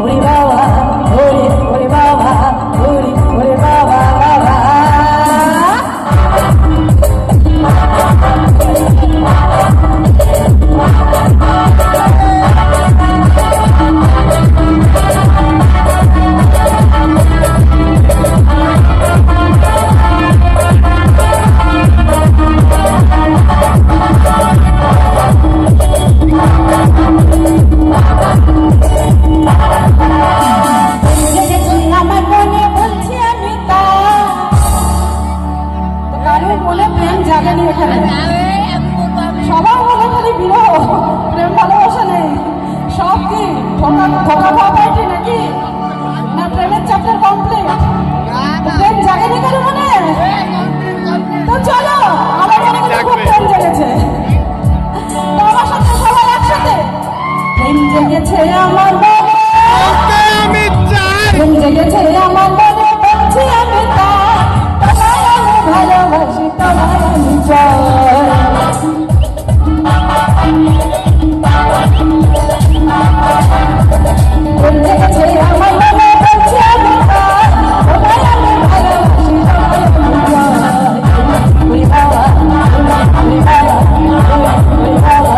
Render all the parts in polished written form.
ওরে বাবা ওরে ওরে বাবা ওরে ওরে বাবা বাবা সবাই বলে খালি বিরহ প্রেম ভালোবাসা নেই সব কি ধোকা খাওয়া পাইটি নাকি না প্রেমের চ্যাপ্টার কমপ্লিট প্রেম জাগেনি কেন মনে তো চলো আমার মনে খুব প্রেম জেগেছে তো আমার সাথে সবাই একসাথে প্রেম জেগেছে আমার মনে আমি চাই প্রেম জেগেছে আমার মনে বলছি আমি তোমায় আমি ভালোবাসি তোমায় আমি চাই প্রেম জেগেছে আমার মনে বলছি আমি তোমায় আমি ভালোবাসি তোমায় আমি চাই ওরে বাবা ওরে বাবা ওরে বাবা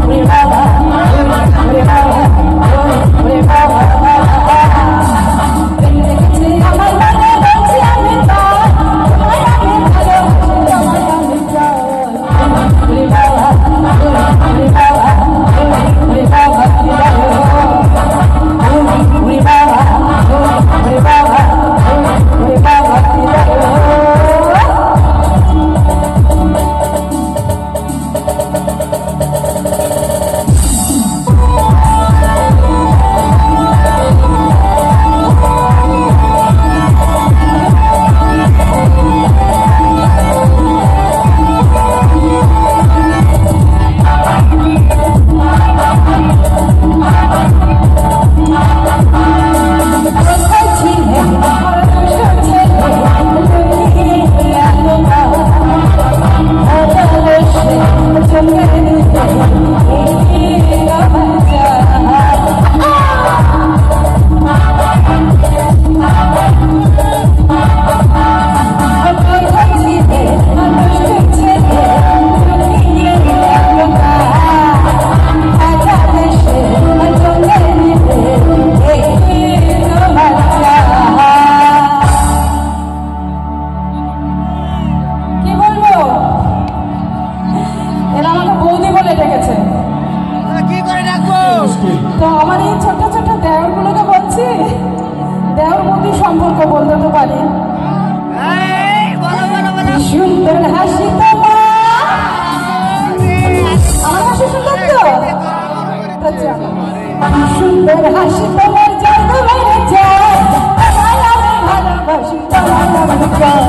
ওরে বাবা ওরে বাবা ওরে বাবা প্রেম জেগেছে আমার মনে বলছি আমি তোমায় আমি ভালোবাসি তোমায় আমি চাই ওরে বাবা ওরে বাবা ওরে বাবা ওরে বাবা ওরে বাবা ওরে বাবা তো আমার এই ছোট ছোট দেওরগুলোকে বলছি দেওর বৌদি সম্পর্ক বলতে তো পারি সুন্দর হাসি তোমার আমার হাসি সুন্দর তো সুন্দর হাসি তোমার জাদু মেরে যায় আমি ভালোবাসি তোমায় আমি চাই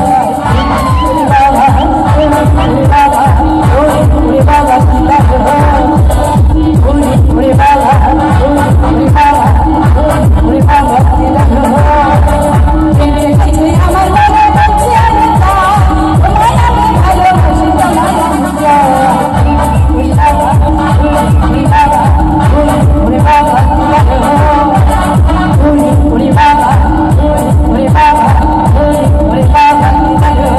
বাবা বাবা ওরে বাবা কি লাগে ওরে বাবা ওরে বাবা ওরে বাবা কি লাগে আমার মনে বলছি আমি তোমায় আমি ভালোবাসি তোমায় আমি চাই ওরে বাবা ওরে বাবা ওরে বাবা কি লাগে ওরে বাবা ওরে বাবা ওরে বাবা কি লাগে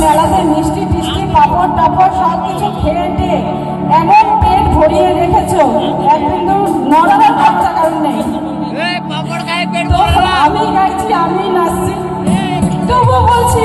মেলাতে মিষ্টি টিষ্টি পাপড় টাপড় সব কিছু খেয়ে টেয়ে এমন পেট ভরিয়ে রেখেছো এক বিন্দু নড়ানোর খরচা কারণ নেই। তো আমি গাইছি, আমি নাচছি, তবু বলছি